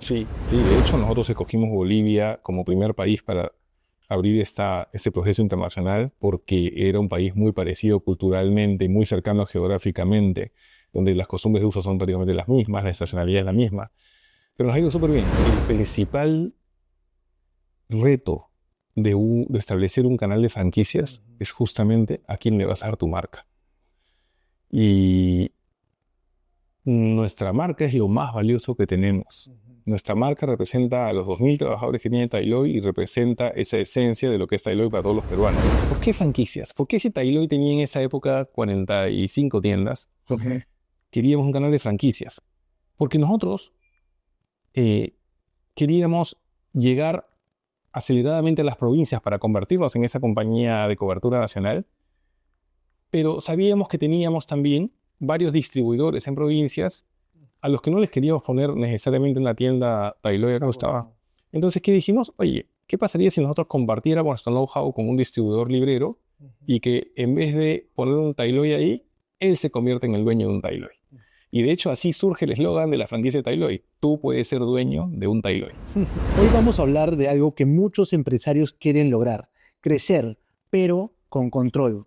Sí, sí, de hecho nosotros escogimos Bolivia como primer país para abrir este proceso internacional porque era un país muy parecido culturalmente, muy cercano geográficamente, donde las costumbres de uso son prácticamente las mismas, la estacionalidad es la misma, pero nos ha ido súper bien. El principal reto de establecer un canal de franquicias es justamente a quién le vas a dar tu marca. Y nuestra marca es lo más valioso que tenemos. Nuestra marca representa a los 2.000 trabajadores que tiene Tailoy y representa esa esencia de lo que es Tailoy para todos los peruanos. ¿Por qué franquicias? ¿Por qué si Tailoy tenía en esa época 45 tiendas, queríamos un canal de franquicias? Porque nosotros eh, queríamos llegar aceleradamente a las provincias para convertirnos en esa compañía de cobertura nacional, pero sabíamos que teníamos también varios distribuidores en provincias a los que no les queríamos poner necesariamente una tienda Tailoy acá estaba. Entonces, ¿qué dijimos? Oye, ¿qué pasaría si nosotros compartiéramos nuestro know-how con un distribuidor librero y que en vez de poner un Tailoy ahí, él se convierte en el dueño de un Tailoy? Y de hecho así surge el eslogan de la franquicia Tailoy. Tú puedes ser dueño de un Tailoy. Hoy vamos a hablar de algo que muchos empresarios quieren lograr, crecer, pero con control.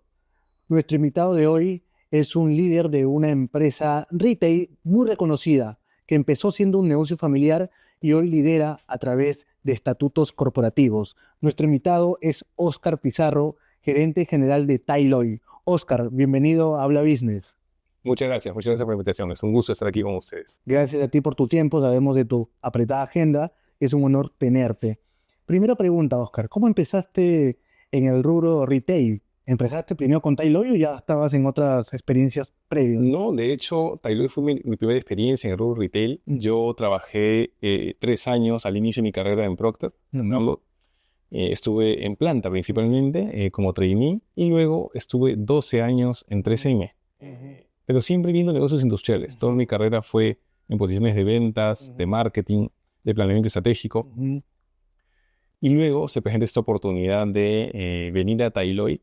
Nuestro invitado de hoy es un líder de una empresa retail muy reconocida, que empezó siendo un negocio familiar y hoy lidera a través de estatutos corporativos. Nuestro invitado es Óscar Pizarro, gerente general de Tailoy. Óscar, bienvenido a Habla Business. Muchas gracias por la invitación. Es un gusto estar aquí con ustedes. Gracias a ti por tu tiempo, sabemos de tu apretada agenda, es un honor tenerte. Primera pregunta, Óscar, ¿cómo empezaste en el rubro retail? ¿Empezaste primero con Tailoy o ya estabas en otras experiencias previas? No, de hecho, Tailoy fue mi primera experiencia en el rubro retail. Yo trabajé 3 años al inicio de mi carrera en Procter, en Outlook. Estuve en planta principalmente como trainee y luego estuve 12 años en 3M. Pero siempre viendo negocios industriales. Toda mi carrera fue en posiciones de ventas, de marketing, de planeamiento estratégico. Y luego se presenta esta oportunidad de venir a Tailoy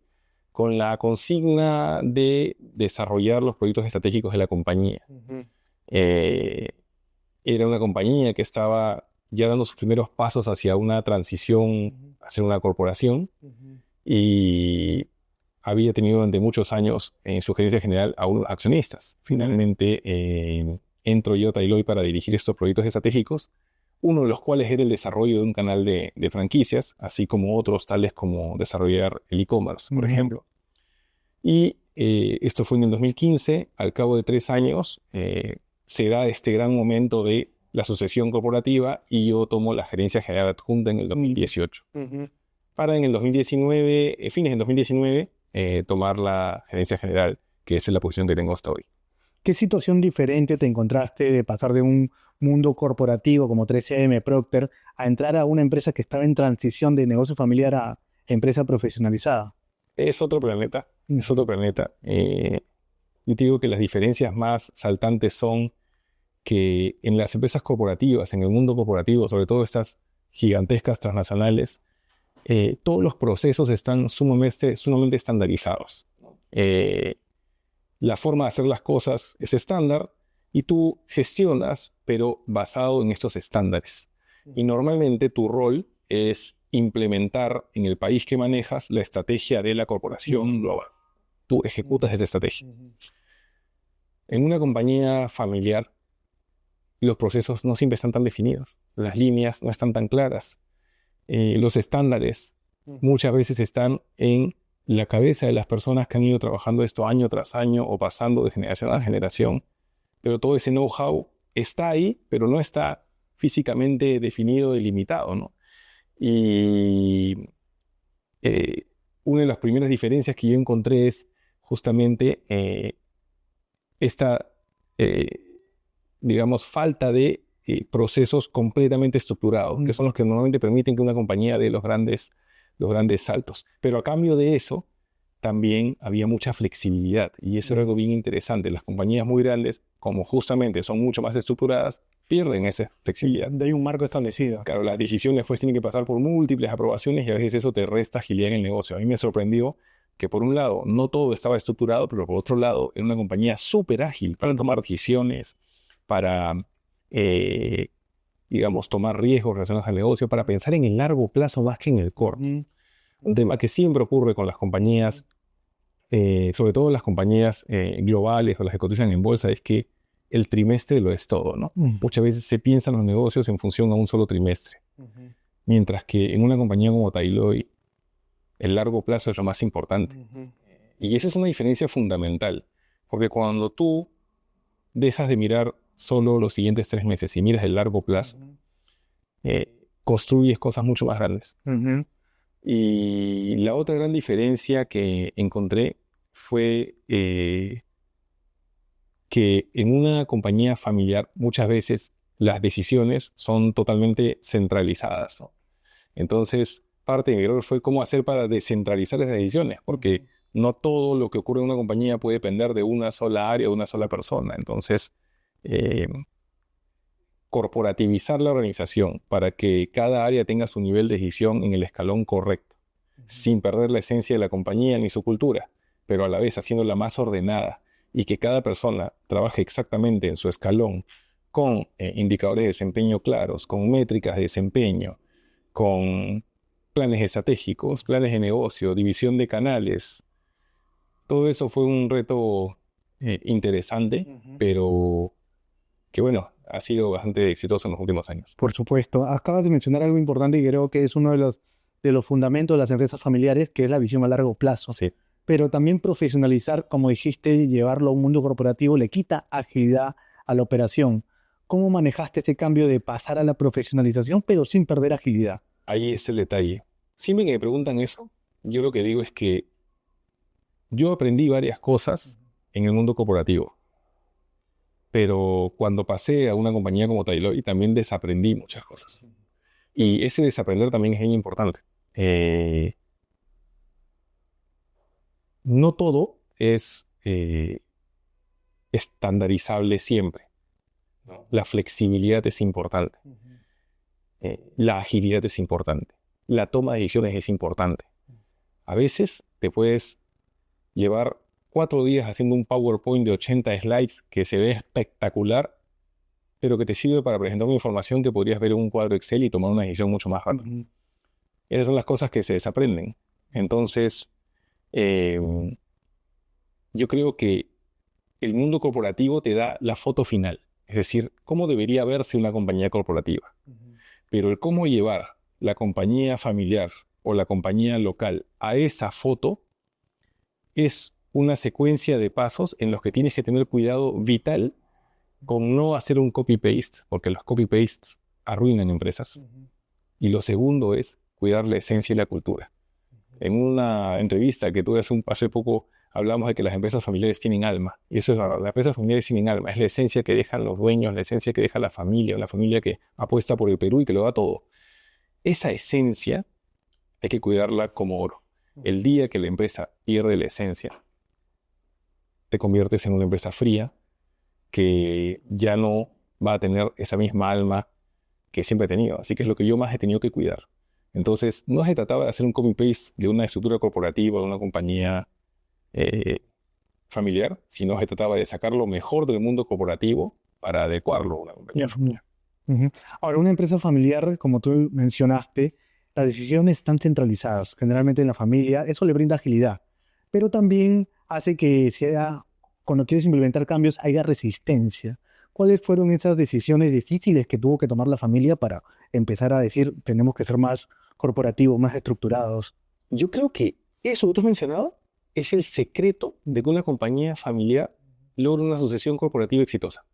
con la consigna de desarrollar los proyectos estratégicos de la compañía. Eh, Era una compañía que estaba ya dando sus primeros pasos hacia una transición, hacia una corporación, y había tenido durante muchos años en su gerencia general a unos accionistas. Finalmente entro yo a Tailoy para dirigir estos proyectos estratégicos, uno de los cuales era el desarrollo de un canal de franquicias, así como otros tales como desarrollar el e-commerce, por ejemplo. Y esto fue en el 2015. Al cabo de 3 años se da este gran momento de la sucesión corporativa y yo tomo la gerencia general adjunta en el 2018. Para en el 2019, fines del 2019, tomar la gerencia general, que es la posición que tengo hasta hoy. ¿Qué situación diferente te encontraste de pasar de un mundo corporativo como 3M, Procter, a entrar a una empresa que estaba en transición de negocio familiar a empresa profesionalizada? Es otro planeta, es otro planeta. Yo te digo que las diferencias más saltantes son que en las empresas corporativas, en el mundo corporativo, sobre todo estas gigantescas transnacionales, todos los procesos están sumamente estandarizados. La forma de hacer las cosas es estándar y tú gestionas, pero basado en estos estándares. Y normalmente tu rol es implementar en el país que manejas la estrategia de la corporación global. Tú ejecutas esa estrategia. En una compañía familiar, los procesos no siempre están tan definidos. Las líneas no están tan claras. Los estándares muchas veces están en la cabeza de las personas que han ido trabajando esto año tras año o pasando de generación a generación. Pero todo ese know-how está ahí, pero no está físicamente definido, delimitado, ¿no? Y una de las primeras diferencias que yo encontré es justamente esta, eh, digamos, falta de procesos completamente estructurados, que son los que normalmente permiten que una compañía dé los grandes saltos. Pero a cambio de eso, también había mucha flexibilidad, y eso era algo bien interesante. Las compañías muy grandes, como justamente son mucho más estructuradas, pierden esa flexibilidad. Hay un marco establecido. Claro, las decisiones pues tienen que pasar por múltiples aprobaciones y a veces eso te resta agilidad en el negocio. A mí me sorprendió que por un lado no todo estaba estructurado, pero por otro lado era una compañía súper ágil para tomar decisiones, para digamos, tomar riesgos relacionados al negocio, para pensar en el largo plazo más que en el corto. Un tema que siempre ocurre con las compañías, sobre todo las compañías globales o las que cotizan en bolsa, es que el trimestre lo es todo, ¿no? Muchas veces se piensan los negocios en función a un solo trimestre, mientras que en una compañía como Tyloi, el largo plazo es lo más importante. Y esa es una diferencia fundamental, porque cuando tú dejas de mirar solo los siguientes 3 meses y miras el largo plazo, construyes cosas mucho más grandes. Y la otra gran diferencia que encontré fue que en una compañía familiar muchas veces las decisiones son totalmente centralizadas, ¿no? Entonces, parte de mi rol fue cómo hacer para descentralizar esas decisiones, porque no todo lo que ocurre en una compañía puede depender de una sola área, de una sola persona. Entonces, corporativizar la organización para que cada área tenga su nivel de decisión en el escalón correcto, sin perder la esencia de la compañía ni su cultura, pero a la vez haciéndola más ordenada, y que cada persona trabaje exactamente en su escalón con indicadores de desempeño claros, con métricas de desempeño, con planes estratégicos, planes de negocio, división de canales. Todo eso fue un reto interesante, pero que bueno, ha sido bastante exitoso en los últimos años. Por supuesto. Acabas de mencionar algo importante y creo que es uno de los fundamentos de las empresas familiares, que es la visión a largo plazo. Sí. Pero también profesionalizar, como dijiste, llevarlo a un mundo corporativo le quita agilidad a la operación. ¿Cómo manejaste ese cambio de pasar a la profesionalización, pero sin perder agilidad? Ahí es el detalle. Siempre que me preguntan eso, yo lo que digo es que yo aprendí varias cosas en el mundo corporativo, pero cuando pasé a una compañía como Tyloi también desaprendí muchas cosas. Y ese desaprender también es bien importante. No todo es estandarizable siempre. La flexibilidad es importante. La agilidad es importante. La toma de decisiones es importante. A veces te puedes llevar 4 días haciendo un PowerPoint de 80 slides que se ve espectacular, pero que te sirve para presentar una información que podrías ver en un cuadro Excel y tomar una decisión mucho más rápida. Esas son las cosas que se desaprenden. Entonces, yo creo que el mundo corporativo te da la foto final, es decir, cómo debería verse una compañía corporativa. Pero el cómo llevar la compañía familiar o la compañía local a esa foto es una secuencia de pasos en los que tienes que tener cuidado vital con no hacer un copy-paste, porque los copy-pastes arruinan empresas. Y lo segundo es cuidar la esencia y la cultura. En una entrevista que tuve hace poco, hablamos de que las empresas familiares tienen alma. Y eso es verdad, las empresas familiares tienen alma. Es la esencia que dejan los dueños, la esencia que deja la familia que apuesta por el Perú y que lo da todo. Esa esencia hay que cuidarla como oro. El día que la empresa pierde la esencia, te conviertes en una empresa fría que ya no va a tener esa misma alma que siempre he tenido. Así que es lo que yo más he tenido que cuidar. Entonces, no se trataba de hacer un copy-paste de una estructura corporativa, de una compañía familiar, sino se trataba de sacar lo mejor del mundo corporativo para adecuarlo a una compañía familiar. Ahora, una empresa familiar, como tú mencionaste, las decisiones están centralizadas, generalmente en la familia. Eso le brinda agilidad, pero también hace que cuando quieres implementar cambios, haya resistencia. ¿Cuáles fueron esas decisiones difíciles que tuvo que tomar la familia para empezar a decir, tenemos que ser más corporativos, más estructurados? Yo creo que eso que tú has mencionado es el secreto de que una compañía familiar logre una sucesión corporativa exitosa.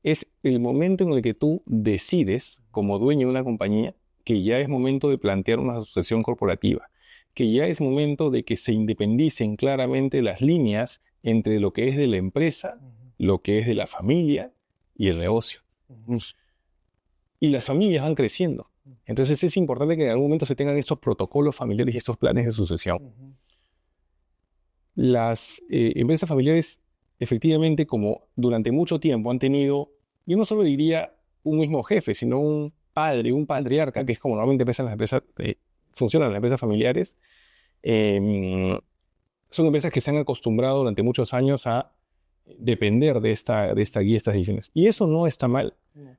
Es el momento en el que tú decides, como dueño de una compañía, que ya es momento de plantear una sucesión corporativa, que ya es momento de que se independicen claramente las líneas entre lo que es de la empresa, lo que es de la familia y el negocio. Y las familias van creciendo. Entonces es importante que en algún momento se tengan estos protocolos familiares y estos planes de sucesión. Las empresas familiares, efectivamente, como durante mucho tiempo han tenido, yo no solo diría un mismo jefe, sino un padre, un patriarca, que es como normalmente funcionan las empresas familiares, son empresas que se han acostumbrado durante muchos años a depender de esta guía, estas decisiones. Y eso no está mal.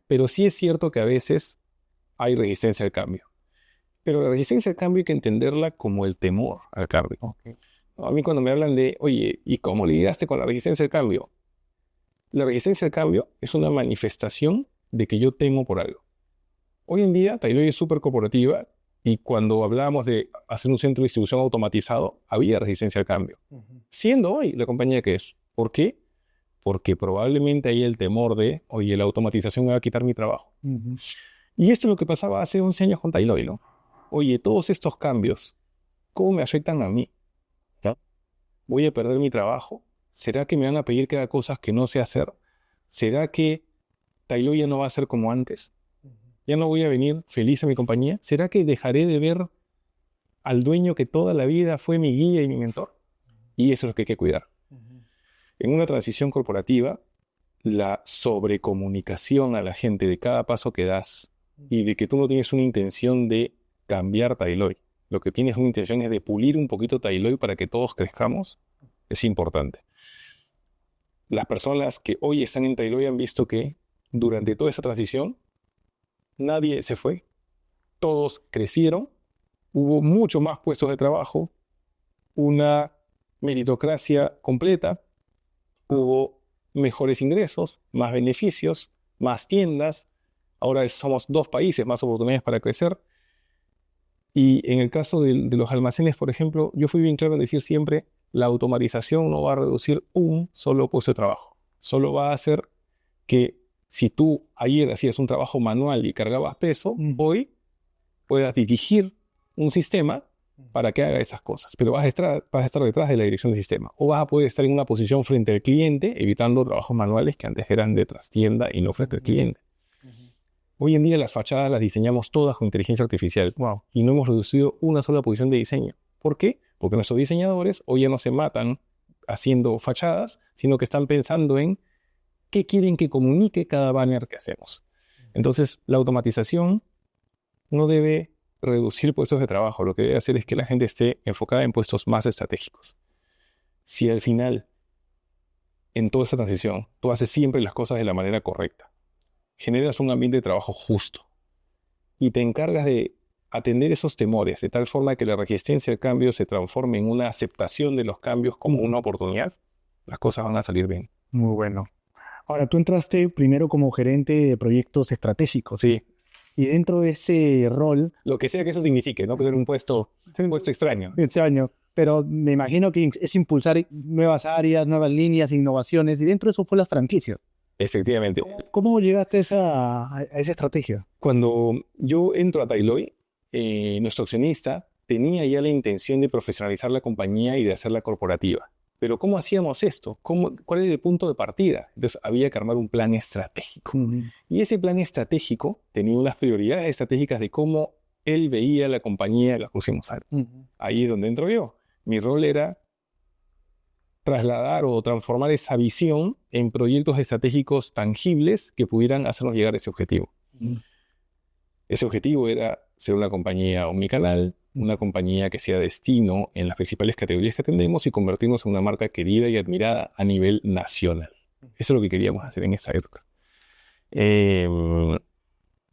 Pero sí es cierto que a veces hay resistencia al cambio. Pero la resistencia al cambio hay que entenderla como el temor al cambio. Ok. A mí cuando me hablan de, oye, ¿y cómo lidiaste con la resistencia al cambio? La resistencia al cambio es una manifestación de que yo temo por algo. Hoy en día, Tailoi es súper corporativa y cuando hablábamos de hacer un centro de distribución automatizado, había resistencia al cambio. Siendo hoy la compañía que es. ¿Por qué? Porque probablemente hay el temor de, oye, la automatización me va a quitar mi trabajo. Y esto es lo que pasaba hace 11 años con Tailoi, ¿no? Oye, todos estos cambios, ¿cómo me afectan a mí? ¿Ya? ¿Voy a perder mi trabajo? ¿Será que me van a pedir que haga cosas que no sé hacer? ¿Será que Tailoi ya no va a ser como antes? ¿Ya no voy a venir feliz a mi compañía? ¿Será que dejaré de ver al dueño que toda la vida fue mi guía y mi mentor? Y eso es lo que hay que cuidar. En una transición corporativa, la sobrecomunicación a la gente de cada paso que das y de que tú no tienes una intención de cambiar Tailoi. Lo que tienes una intención es de pulir un poquito Tailoi para que todos crezcamos, es importante. Las personas que hoy están en Tailoi han visto que durante toda esa transición nadie se fue, todos crecieron, hubo mucho más puestos de trabajo, una meritocracia completa, hubo mejores ingresos, más beneficios, más tiendas, ahora somos 2 países, más oportunidades para crecer. Y en el caso de los almacenes, por ejemplo, yo fui bien claro en decir siempre, la automatización no va a reducir un solo puesto de trabajo. Solo va a hacer que si tú ayer hacías un trabajo manual y cargabas peso, hoy puedas dirigir un sistema para que haga esas cosas. Pero vas a estar detrás de la dirección del sistema. O vas a poder estar en una posición frente al cliente, evitando trabajos manuales que antes eran de trastienda y no frente al cliente. Hoy en día las fachadas las diseñamos todas con inteligencia artificial. Wow. Y no hemos reducido una sola posición de diseño. ¿Por qué? Porque nuestros diseñadores hoy ya no se matan haciendo fachadas, sino que están pensando en qué quieren que comunique cada banner que hacemos. Entonces, la automatización no debe reducir puestos de trabajo. Lo que debe hacer es que la gente esté enfocada en puestos más estratégicos. Si al final, en toda esta transición, tú haces siempre las cosas de la manera correcta, generas un ambiente de trabajo justo y te encargas de atender esos temores de tal forma que la resistencia al cambio se transforme en una aceptación de los cambios como una oportunidad, las cosas van a salir bien. Muy bueno. Ahora, tú entraste primero como gerente de proyectos estratégicos. Sí. Y dentro de ese rol, Lo que sea que eso signifique, ¿no? Pero un puesto extraño. ese año, pero me imagino que es impulsar nuevas áreas, nuevas líneas, innovaciones, y dentro de eso fue las franquicias. Efectivamente. ¿Cómo llegaste a esa estrategia? Cuando yo entro a Tailoi, nuestro accionista tenía ya la intención de profesionalizar la compañía y de hacerla corporativa. Pero ¿cómo hacíamos esto? ¿Cuál era el punto de partida? Entonces había que armar un plan estratégico. Y ese plan estratégico tenía unas prioridades estratégicas de cómo él veía la compañía, la pusimos ahí es donde entro yo. Mi rol era trasladar o transformar esa visión en proyectos estratégicos tangibles que pudieran hacernos llegar a ese objetivo. Ese objetivo era ser una compañía omnicanal, una compañía que sea destino en las principales categorías que atendemos y convertirnos en una marca querida y admirada a nivel nacional. Eso es lo que queríamos hacer en esa época.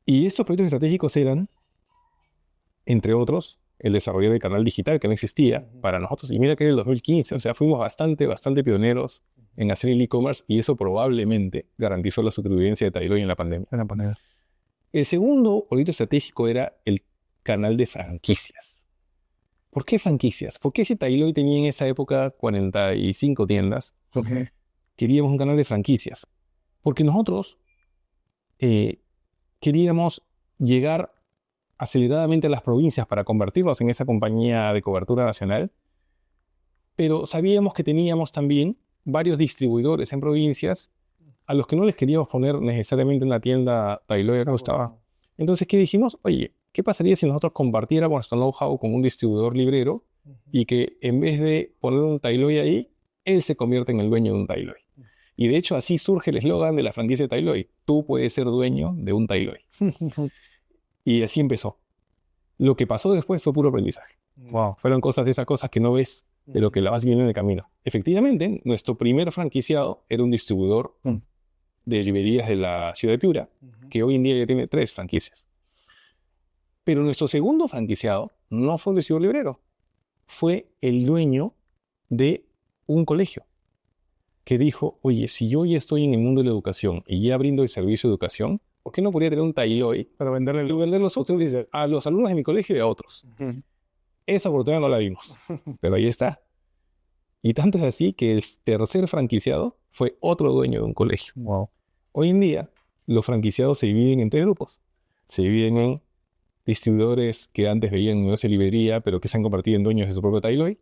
Y estos proyectos estratégicos eran, entre otros, el desarrollo del canal digital que no existía para nosotros. Y mira que en el 2015, o sea, fuimos bastante pioneros en hacer el e-commerce y eso probablemente garantizó la supervivencia de Tailoi en la pandemia. El segundo proyecto estratégico era el canal de franquicias. ¿Por qué franquicias? Porque si Tailoi tenía en esa época 45 tiendas, queríamos un canal de franquicias. Porque nosotros queríamos llegar aceleradamente a las provincias para convertirnos en esa compañía de cobertura nacional, pero sabíamos que teníamos también varios distribuidores en provincias a los que no les queríamos poner necesariamente una tienda Tailoi acá estaba. Entonces, ¿qué dijimos? Oye, ¿qué pasaría si nosotros compartiéramos nuestro know-how con un distribuidor librero y que en vez de poner un Tailoi ahí, él se convierte en el dueño de un Tailoi? Y de hecho así surge el eslogan de la franquicia de Tailoi. Tú puedes ser dueño de un Tailoi. Y así empezó. Lo que pasó después fue puro aprendizaje. Wow. Fueron esas cosas que no ves de lo que la vas viendo en el camino. Efectivamente, nuestro primer franquiciado era un distribuidor de librerías de la ciudad de Piura, que hoy en día ya tiene 3 franquicias. Pero nuestro segundo franquiciado no fue un distribuidor librero, fue el dueño de un colegio que dijo, oye, si yo ya estoy en el mundo de la educación y ya brindo el servicio de educación, ¿por qué no podría tener un Tailoy para venderlos a los alumnos de mi colegio y a otros? Esa oportunidad no la vimos, pero ahí está. Y tanto es así que el tercer franquiciado fue otro dueño de un colegio. Wow. Hoy en día, los franquiciados se dividen en 3 grupos. Se dividen en distribuidores que antes veían un negocio de librería, pero que se han convertido en dueños de su propio Tailoy,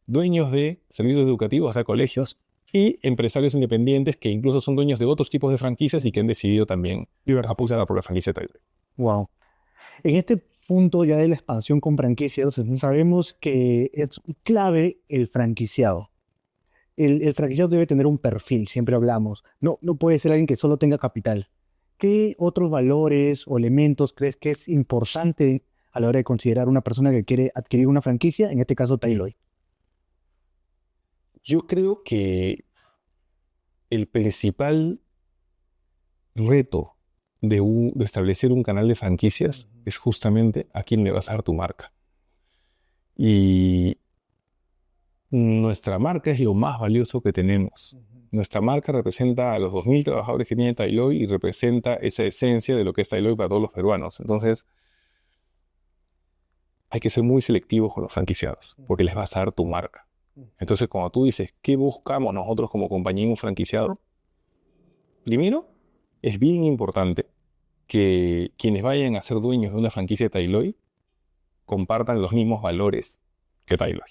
dueños de servicios educativos, o sea, colegios, y empresarios independientes que incluso son dueños de otros tipos de franquicias y que han decidido también apostar por la franquicia de Tailoy. Wow. En este punto ya de la expansión con franquicias, sabemos que es clave el franquiciado. El franquiciado debe tener un perfil, siempre hablamos. No puede ser alguien que solo tenga capital. ¿Qué otros valores o elementos crees que es importante a la hora de considerar una persona que quiere adquirir una franquicia, en este caso Tailoy? Yo creo que el principal reto de establecer un canal de franquicias es justamente a quién le vas a dar tu marca. Y nuestra marca es lo más valioso que tenemos. Nuestra marca representa a los 2.000 trabajadores que tiene Tailoy y representa esa esencia de lo que es Tailoy para todos los peruanos. Entonces, hay que ser muy selectivos con los franquiciados, porque les vas a dar tu marca. Entonces, cuando tú dices, ¿qué buscamos nosotros como compañía en un franquiciado? Primero, es bien importante que quienes vayan a ser dueños de una franquicia de Tailoy compartan los mismos valores que Tailoy.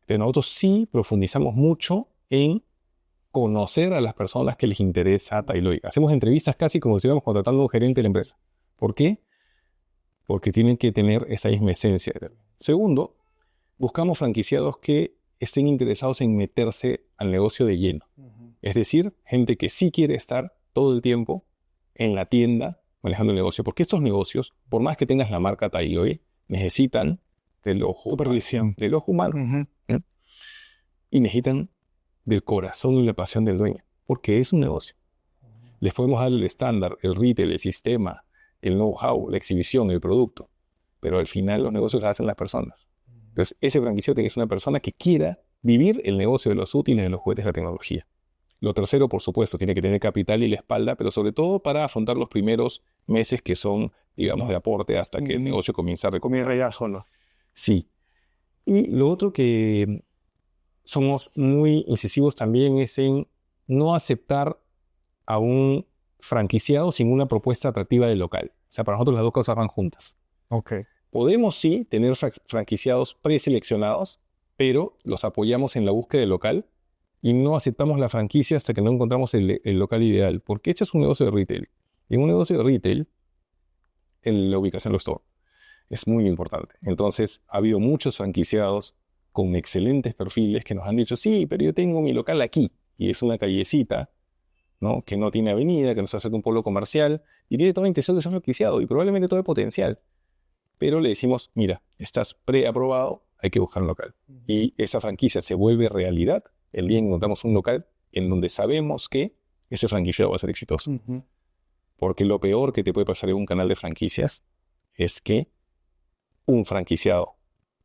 Pero nosotros sí profundizamos mucho en conocer a las personas que les interesa Tailoy. Hacemos entrevistas casi como si estuviéramos contratando a un gerente de la empresa. ¿Por qué? Porque tienen que tener esa misma esencia. Segundo, buscamos franquiciados que estén interesados en meterse al negocio de lleno. Es decir, gente que sí quiere estar todo el tiempo en la tienda manejando el negocio. Porque estos negocios, por más que tengas la marca Tailoy, necesitan del ojo humano. Y necesitan del corazón y la pasión del dueño. Porque es un negocio. Les podemos dar el estándar, el retail, el sistema, el know-how, la exhibición, el producto. Pero al final los negocios los hacen las personas. Entonces, ese franquiciado tiene que ser una persona que quiera vivir el negocio de los útiles, de los juguetes, de la tecnología. Lo tercero, por supuesto, tiene que tener capital y la espalda, pero sobre todo para afrontar los primeros meses que son, digamos, de aporte hasta que el negocio comienza a recomer. Ya solo. Sí. Y lo otro que somos muy incisivos también es en no aceptar a un franquiciado sin una propuesta atractiva del local. O sea, para nosotros las dos cosas van juntas. Okay. Podemos sí tener franquiciados preseleccionados, pero los apoyamos en la búsqueda del local y no aceptamos la franquicia hasta que no encontramos el local ideal. Porque este es un negocio de retail. Y en un negocio de retail, la ubicación de los stores es muy importante. Entonces, ha habido muchos franquiciados con excelentes perfiles que nos han dicho, sí, pero yo tengo mi local aquí. Y es una callecita, ¿no? Que no tiene avenida, que nos hace un polo comercial y tiene toda la intención de ser franquiciado y probablemente todo el potencial. Pero le decimos, mira, estás preaprobado, hay que buscar un local. Y esa franquicia se vuelve realidad el día en que encontramos un local en donde sabemos que ese franquiciado va a ser exitoso. Porque lo peor que te puede pasar en un canal de franquicias es que un franquiciado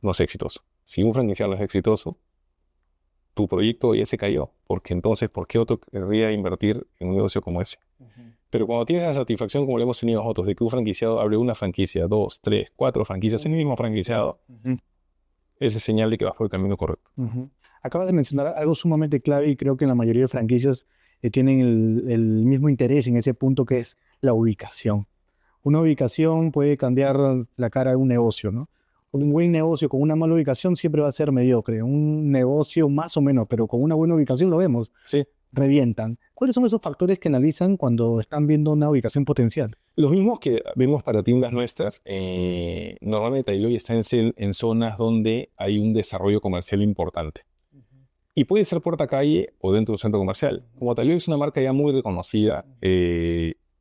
no sea exitoso. Si un franquiciado no es exitoso, tu proyecto ya se cayó. Porque entonces, ¿por qué otro querría invertir en un negocio como ese? Pero cuando tienes la satisfacción, como le hemos tenido nosotros, de que un franquiciado abre una franquicia, 2, 3, 4 franquicias en el mismo franquiciado, esa es señal de que vas por el camino correcto. Acabas de mencionar algo sumamente clave y creo que la mayoría de franquicias tienen el mismo interés en ese punto, que es la ubicación. Una ubicación puede cambiar la cara de un negocio, ¿no? Un buen negocio con una mala ubicación siempre va a ser mediocre. Un negocio más o menos, pero con una buena ubicación lo vemos. Sí. Revientan. ¿Cuáles son esos factores que analizan cuando están viendo una ubicación potencial? Los mismos que vemos para tiendas nuestras. Normalmente Tailoy está en zonas donde hay un desarrollo comercial importante. Y puede ser puerta calle o dentro de un centro comercial. Como Tailoy es una marca ya muy reconocida,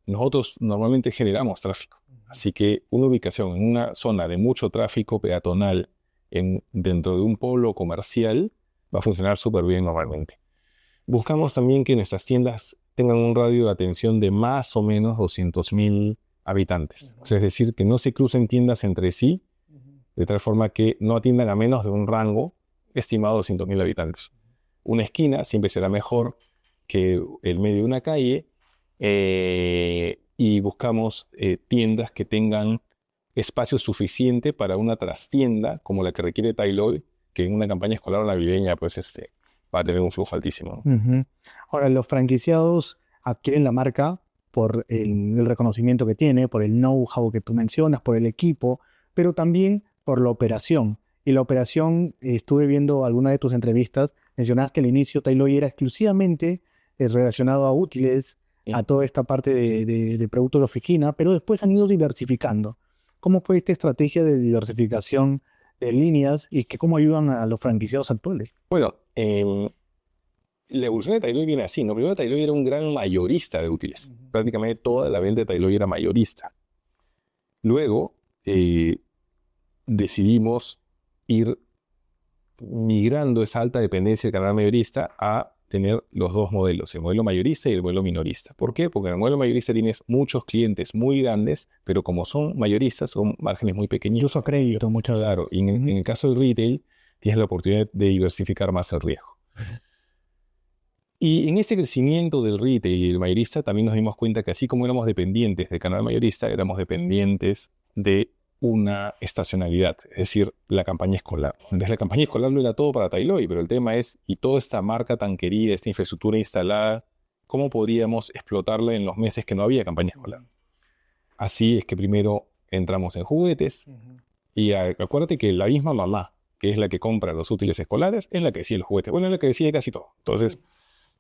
nosotros normalmente generamos tráfico. Así que una ubicación en una zona de mucho tráfico peatonal dentro de un polo comercial va a funcionar súper bien normalmente. Buscamos también que nuestras tiendas tengan un radio de atención de más o menos 200.000 habitantes. O sea, es decir, que no se crucen tiendas entre sí, de tal forma que no atiendan a menos de un rango estimado de 200.000 habitantes. Una esquina siempre será mejor que el medio de una calle, y buscamos tiendas que tengan espacio suficiente para una trastienda como la que requiere Tailoy, que en una campaña escolar navideña pues va a tener un flujo altísimo, ¿no? Ujú. Ahora, los franquiciados adquieren la marca por el reconocimiento que tiene, por el know-how que tú mencionas, por el equipo, pero también por la operación. Y la operación, estuve viendo alguna de tus entrevistas, mencionabas que al inicio Tailoy era exclusivamente relacionado a útiles, a toda esta parte de productos de oficina, pero después han ido diversificando. ¿Cómo fue esta estrategia de diversificación de líneas y cómo ayudan a los franquiciados actuales? Bueno, la evolución de Tailoy viene así, ¿no? Primero Tailoy era un gran mayorista de útiles. Prácticamente toda la venta de Tailoy era mayorista. Luego decidimos ir migrando esa alta dependencia del canal mayorista a tener los dos modelos, el modelo mayorista y el modelo minorista. ¿Por qué? Porque en el modelo mayorista tienes muchos clientes muy grandes, pero como son mayoristas, son márgenes muy pequeños. Incluso crédito, muchas veces. Claro, y en el caso del retail, tienes la oportunidad de diversificar más el riesgo. Y en ese crecimiento del retail y del mayorista también nos dimos cuenta que así como éramos dependientes del canal mayorista, éramos dependientes de una estacionalidad, es decir, la campaña escolar. Entonces la campaña escolar lo era todo para Tailoy, pero el tema es, y toda esta marca tan querida, esta infraestructura instalada, ¿cómo podríamos explotarla en los meses que no había campaña escolar? Así es que primero entramos en juguetes, y acuérdate que la misma mamá, que es la que compra los útiles escolares, es la que decide los juguetes. Bueno, es la que decide casi todo. Entonces,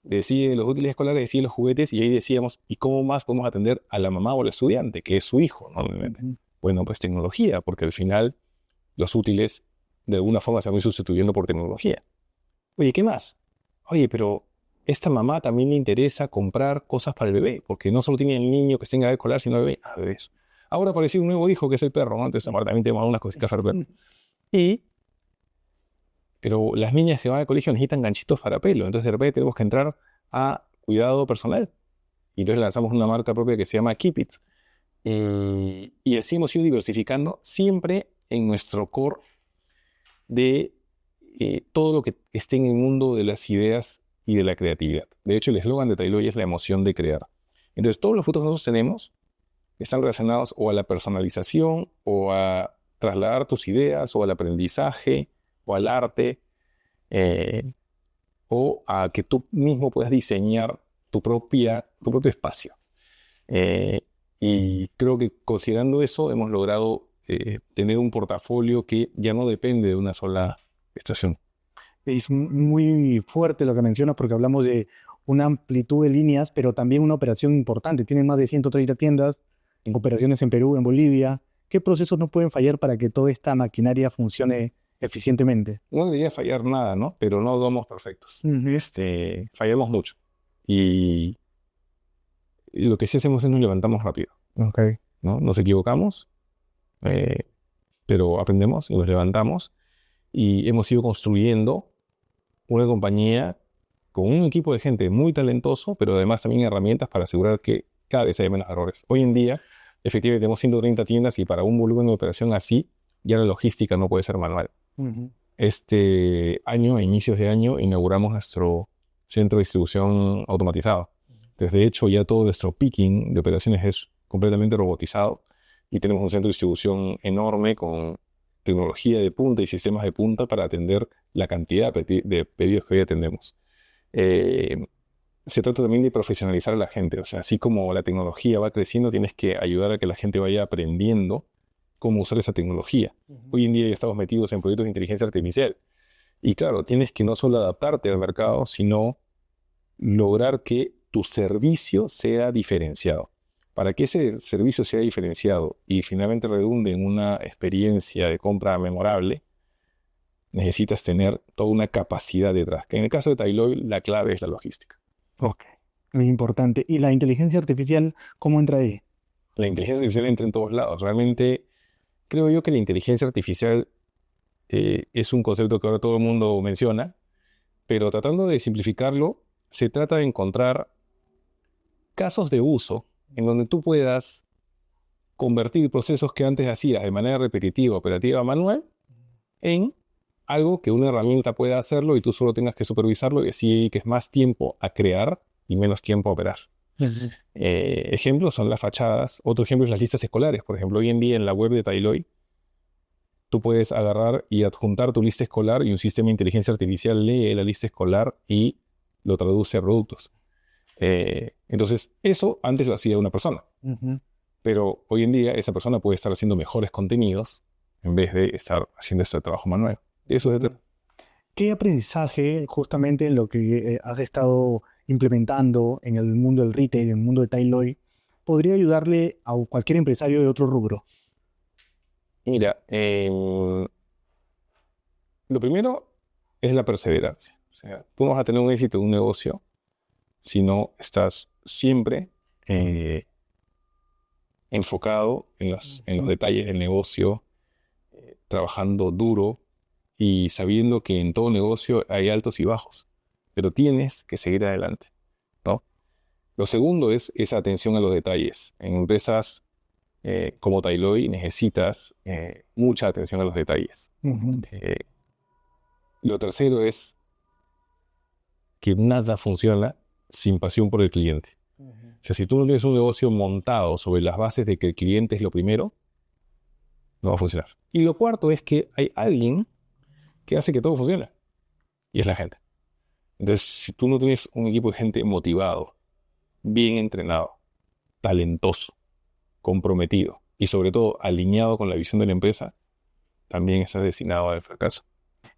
decide los útiles escolares, decide los juguetes, y ahí decíamos, ¿y cómo más podemos atender a la mamá o al estudiante, que es su hijo, normalmente? Bueno, pues tecnología, porque al final los útiles de alguna forma se van a ir sustituyendo por tecnología. Oye, ¿qué más? Oye, pero esta mamá también le interesa comprar cosas para el bebé, porque no solo tiene el niño que esté en edad escolar, sino el bebé. Ah, bebés. Ahora apareció un nuevo hijo que es el perro, ¿no? Entonces también tenemos algunas cositas para el perro. Pero las niñas que van al colegio necesitan ganchitos para pelo, entonces de repente tenemos que entrar a cuidado personal. Y entonces lanzamos una marca propia que se llama Keep It. Y así hemos ido diversificando siempre en nuestro core de todo lo que esté en el mundo de las ideas y de la creatividad. De hecho, el eslogan de Tailoy es la emoción de crear. Entonces, todos los frutos que nosotros tenemos están relacionados o a la personalización, o a trasladar tus ideas, o al aprendizaje, o al arte, o a que tú mismo puedas diseñar tu propio espacio. Y creo que considerando eso hemos logrado tener un portafolio que ya no depende de una sola estación. Es muy fuerte lo que mencionas porque hablamos de una amplitud de líneas, pero también una operación importante. Tienen más de 130 tiendas en operaciones en Perú, en Bolivia. ¿Qué procesos no pueden fallar para que toda esta maquinaria funcione eficientemente? No debería fallar nada, ¿no? Pero no somos perfectos. Fallamos mucho. Y lo que sí hacemos es nos levantamos rápido, Okay. ¿no? Nos equivocamos, pero aprendemos y nos levantamos. Y hemos ido construyendo una compañía con un equipo de gente muy talentoso, pero además también herramientas para asegurar que cada vez haya menos errores. Hoy en día, efectivamente, tenemos 130 tiendas y para un volumen de operación así, ya la logística no puede ser manual. Este año, a inicios de año, inauguramos nuestro centro de distribución automatizado. De hecho, ya todo nuestro picking de operaciones es completamente robotizado y tenemos un centro de distribución enorme con tecnología de punta y sistemas de punta para atender la cantidad de pedidos que hoy atendemos. Se trata también de profesionalizar a la gente. O sea, así como la tecnología va creciendo, tienes que ayudar a que la gente vaya aprendiendo cómo usar esa tecnología. Hoy en día ya estamos metidos en proyectos de inteligencia artificial. Y claro, tienes que no solo adaptarte al mercado, sino lograr que tu servicio sea diferenciado. Para que ese servicio sea diferenciado y finalmente redunde en una experiencia de compra memorable, necesitas tener toda una capacidad detrás. Que en el caso de Tailoy, la clave es la logística. Ok, muy importante. ¿Y la inteligencia artificial cómo entra ahí? La inteligencia artificial entra en todos lados. Realmente creo yo que la inteligencia artificial es un concepto que ahora todo el mundo menciona, pero tratando de simplificarlo, se trata de encontrar casos de uso en donde tú puedas convertir procesos que antes hacías de manera repetitiva, operativa, manual, en algo que una herramienta pueda hacerlo y tú solo tengas que supervisarlo y así dediques más tiempo a crear y menos tiempo a operar. Ejemplos son las fachadas. Otro ejemplo es las listas escolares. Por ejemplo, hoy en día en la web de Tailoi, tú puedes agarrar y adjuntar tu lista escolar y un sistema de inteligencia artificial lee la lista escolar y lo traduce a productos. Entonces, eso antes lo hacía una persona. Pero hoy en día esa persona puede estar haciendo mejores contenidos en vez de estar haciendo este trabajo manual. Eso es... ¿Qué aprendizaje justamente en lo que has estado implementando en el mundo del retail, en el mundo de Tailoi, podría ayudarle a cualquier empresario de otro rubro? Mira, lo primero es la perseverancia. O sea, tú no vas a tener un éxito en un negocio si no estás siempre enfocado en los detalles del negocio, trabajando duro y sabiendo que en todo negocio hay altos y bajos, pero tienes que seguir adelante, ¿no? Lo segundo es esa atención a los detalles. En empresas como Tailoi necesitas mucha atención a los detalles. Lo tercero es que nada funciona sin pasión por el cliente. O sea, si tú no tienes un negocio montado sobre las bases de que el cliente es lo primero, no va a funcionar. Y lo cuarto es que hay alguien que hace que todo funcione, y es la gente. Entonces, si tú no tienes un equipo de gente motivado, bien entrenado, talentoso, comprometido y sobre todo alineado con la visión de la empresa, también estás destinado al fracaso.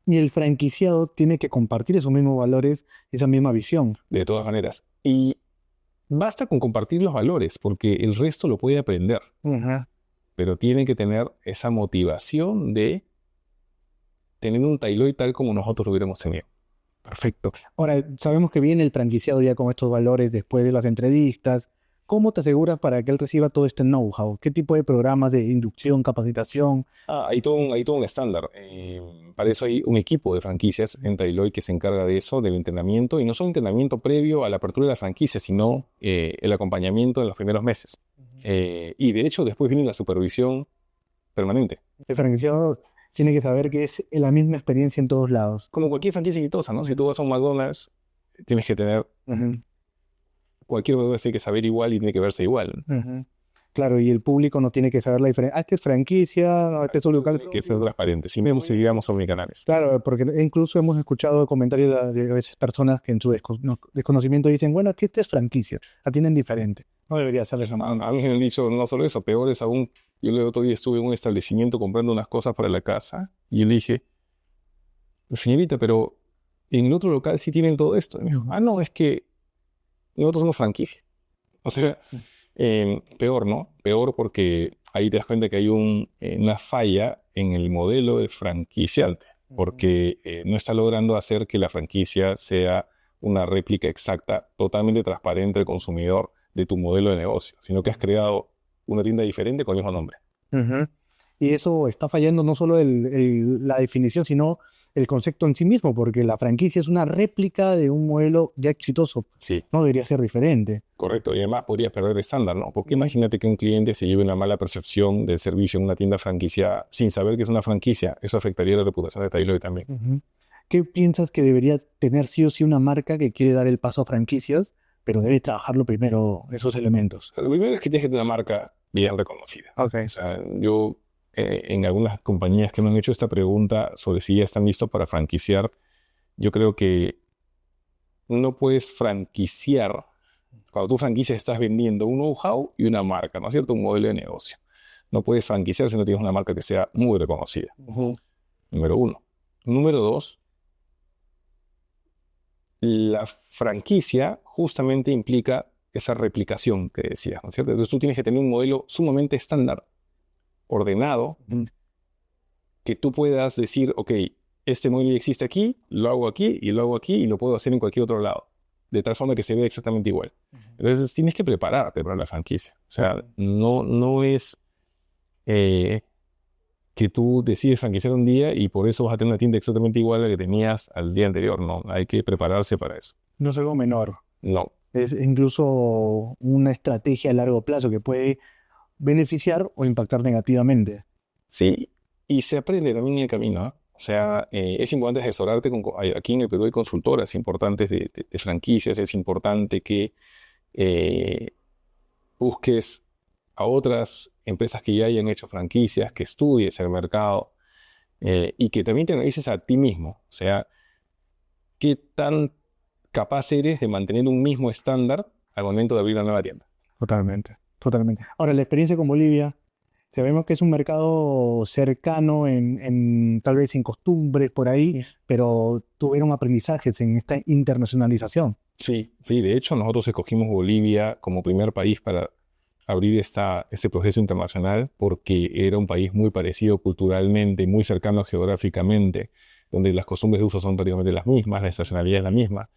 Y el franquiciado tiene que compartir esos mismos valores, esa misma visión. De todas maneras. Y basta con compartir los valores, porque el resto lo puede aprender. Pero tiene que tener esa motivación de tener un Tailoi tal como nosotros lo hubiéramos tenido. Perfecto. Ahora, sabemos que viene el franquiciado ya con estos valores después de las entrevistas. ¿Cómo te aseguras para que él reciba todo este know-how? ¿Qué tipo de programas de inducción, capacitación? Hay todo un estándar. Para eso hay un equipo de franquicias en Tailoi que se encarga de eso, del entrenamiento, y no solo entrenamiento previo a la apertura de la franquicia, sino el acompañamiento en los primeros meses. Y de hecho, después viene la supervisión permanente. El franquiciado tiene que saber que es la misma experiencia en todos lados. Como cualquier franquicia exitosa, ¿no? Si tú vas a un McDonald's, tienes que tener... Cualquier McDonald's tiene que saber igual y tiene que verse igual. Claro, y el público no tiene que saber la diferencia. Este es franquicia, no, este es un local. Que ser transparente. Si me seguíamos a mis canales. Claro, porque incluso hemos escuchado comentarios de a veces personas que en su desconocimiento dicen, bueno, aquí este es franquicia, atienden diferente. No debería ser eso. A mí me han dicho no solo eso, peor es aún. Yo el otro día estuve en un establecimiento comprando unas cosas para la casa y yo le dije, señorita, pero en el otro local sí tienen todo esto. Y me dijo, no, es que nosotros somos franquicia. O sea, peor, ¿no? Peor porque ahí te das cuenta que hay una falla en el modelo de franquiciante, porque no está logrando hacer que la franquicia sea una réplica exacta, totalmente transparente al consumidor de tu modelo de negocio, sino que has creado una tienda diferente con el mismo nombre. Y eso está fallando no solo la definición, sino el concepto en sí mismo, porque la franquicia es una réplica de un modelo ya exitoso. Sí. No debería ser diferente. Correcto, y además podrías perder el estándar, ¿no? Porque imagínate que un cliente se lleve una mala percepción del servicio en una tienda franquiciada sin saber que es una franquicia. Eso afectaría la reputación de Tailoi también. ¿Qué piensas que debería tener sí o sí una marca que quiere dar el paso a franquicias, pero debe trabajarlo primero esos elementos? Lo primero es que tienes que tener una marca bien reconocida. O sea, yo en algunas compañías que me han hecho esta pregunta sobre si ya están listos para franquiciar, yo creo que no puedes franquiciar. Cuando tú franquicias estás vendiendo un know-how y una marca, ¿no es cierto? Un modelo de negocio. No puedes franquiciar si no tienes una marca que sea muy reconocida. Número uno. Número dos, la franquicia justamente implica esa replicación que decías, ¿no es cierto? Entonces tú tienes que tener un modelo sumamente estándar, ordenado, que tú puedas decir, ok, este modelo ya existe aquí, lo hago aquí y lo hago aquí y lo puedo hacer en cualquier otro lado, de tal forma que se vea exactamente igual. Entonces tienes que prepararte para la franquicia. O sea, no es que tú decides franquiciar un día y por eso vas a tener una tienda exactamente igual a la que tenías al día anterior. No, hay que prepararse para eso. No es algo menor. No, Es incluso una estrategia a largo plazo que puede beneficiar o impactar negativamente. Sí, y se aprende también en el camino, ¿ah? O sea, es importante asesorarte aquí en el Perú hay consultoras importantes de franquicias, es importante que eh, busques a otras empresas que ya hayan hecho franquicias, que estudies el mercado y que también te analices a ti mismo. O sea, qué tan capaz eres de mantener un mismo estándar al momento de abrir la nueva tienda. Totalmente, totalmente. Ahora, la experiencia con Bolivia, sabemos que es un mercado cercano tal vez en costumbres por ahí, pero tuvieron aprendizajes en esta internacionalización. Sí, sí, de hecho nosotros escogimos Bolivia como primer país para abrir este proceso internacional porque era un país muy parecido culturalmente, muy cercano geográficamente, donde las costumbres de uso son prácticamente las mismas, la estacionalidad es la misma.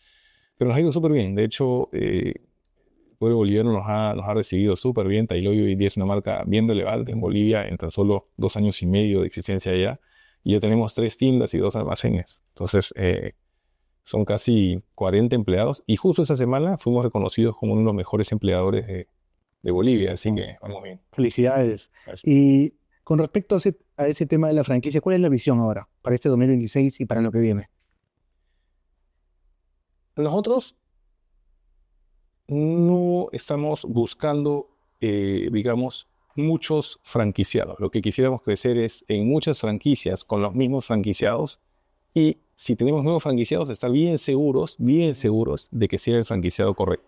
Pero nos ha ido súper bien. De hecho, el pueblo boliviano nos ha recibido súper bien. Tailoy hoy día es una marca bien relevante en Bolivia, en tan solo 2 años y medio de existencia allá. Y ya tenemos 3 tiendas y 2 almacenes. Entonces, son casi 40 empleados. Y justo esa semana fuimos reconocidos como uno de los mejores empleadores de Bolivia. Así que vamos bien. Felicidades. Gracias. Y con respecto a ese tema de la franquicia, ¿cuál es la visión ahora para este 2026 y para lo que viene? Nosotros no estamos buscando, digamos, muchos franquiciados. Lo que quisiéramos crecer es en muchas franquicias con los mismos franquiciados y si tenemos nuevos franquiciados, estar bien seguros de que sea el franquiciado correcto.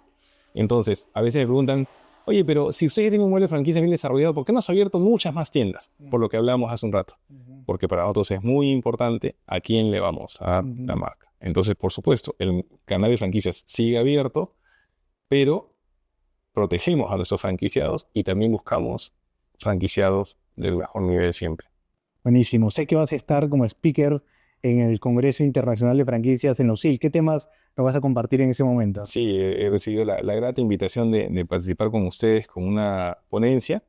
Entonces, a veces me preguntan, oye, pero si ustedes tienen un modelo de franquicia bien desarrollado, ¿por qué no has abierto muchas más tiendas? Por lo que hablábamos hace un rato. Porque para nosotros es muy importante a quién le vamos a la marca. Entonces, por supuesto, el canal de franquicias sigue abierto, pero protegemos a nuestros franquiciados y también buscamos franquiciados del mejor nivel siempre. Buenísimo. Sé que vas a estar como speaker en el Congreso Internacional de Franquicias en los SIL. ¿Qué temas nos vas a compartir en ese momento? Sí, he recibido la grata invitación de participar con ustedes con una ponencia.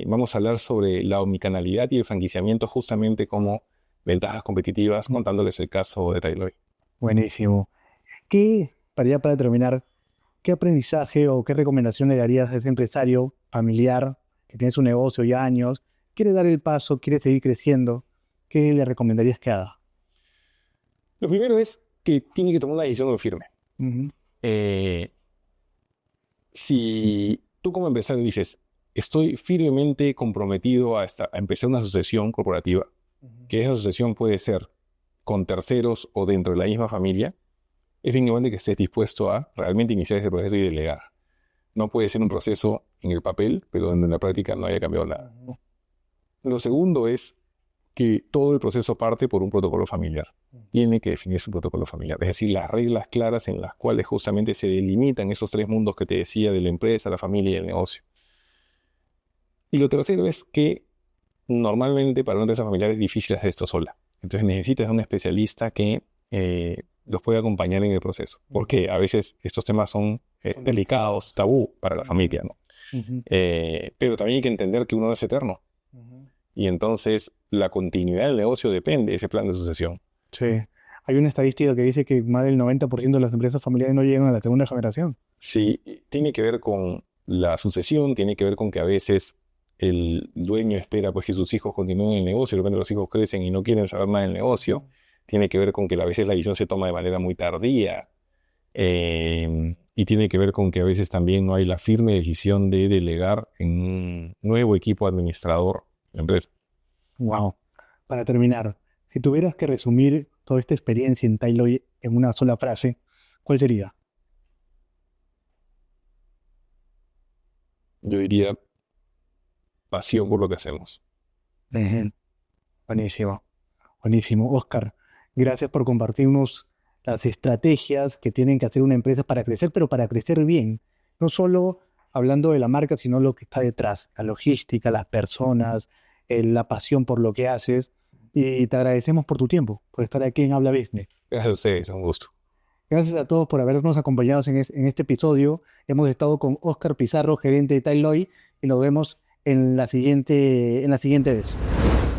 Vamos a hablar sobre la omnicanalidad y el franquiciamiento justamente como ventajas competitivas, contándoles el caso de Tailoy. Buenísimo. Para terminar, ¿qué aprendizaje o qué recomendación le darías a ese empresario familiar que tiene su negocio ya años, quiere dar el paso, quiere seguir creciendo? ¿Qué le recomendarías que haga? Lo primero es que tiene que tomar una decisión muy firme. Ujú, Eh, si tú como empresario dices, estoy firmemente comprometido a empezar una asociación corporativa, que esa asociación puede ser con terceros o dentro de la misma familia, es bien importante que estés dispuesto a realmente iniciar ese proceso y delegar. No puede ser un proceso en el papel, pero donde en la práctica no haya cambiado nada. ujú, Lo segundo es que todo el proceso parte por un protocolo familiar. Tiene que definirse un protocolo familiar, es decir, las reglas claras en las cuales justamente se delimitan esos 3 mundos que te decía de la empresa, la familia y el negocio. Y lo tercero es que normalmente para una empresa familiar es difícil hacer esto sola. Entonces necesitas de un especialista que los pueda acompañar en el proceso. Porque a veces estos temas son delicados, tabú para la familia, ¿no? ujú, Pero también hay que entender que uno no es eterno. ujú. Y entonces la continuidad del negocio depende de ese plan de sucesión. Sí. Hay una estadística que dice que más del 90% de las empresas familiares no llegan a la segunda generación. Sí, tiene que ver con la sucesión, tiene que ver con que a veces el dueño espera pues que sus hijos continúen el negocio, de repente los hijos crecen y no quieren saber nada del negocio. Tiene que ver con que a veces la decisión se toma de manera muy tardía. Y tiene que ver con que a veces también no hay la firme decisión de delegar en un nuevo equipo administrador en la empresa. Wow. Para terminar, si tuvieras que resumir toda esta experiencia en Tailoy en una sola frase, ¿cuál sería? Yo diría pasión por lo que hacemos. Ujú. Buenísimo, buenísimo. Oscar, gracias por compartirnos las estrategias que tienen que hacer una empresa para crecer, pero para crecer bien. No solo hablando de la marca, sino lo que está detrás, la logística, las personas, la pasión por lo que haces. Y te agradecemos por tu tiempo, por estar aquí en Habla Business. Gracias a ustedes, es un gusto. Gracias a todos por habernos acompañado en este episodio. Hemos estado con Oscar Pizarro, gerente de Tailoy, y nos vemos en la siguiente vez.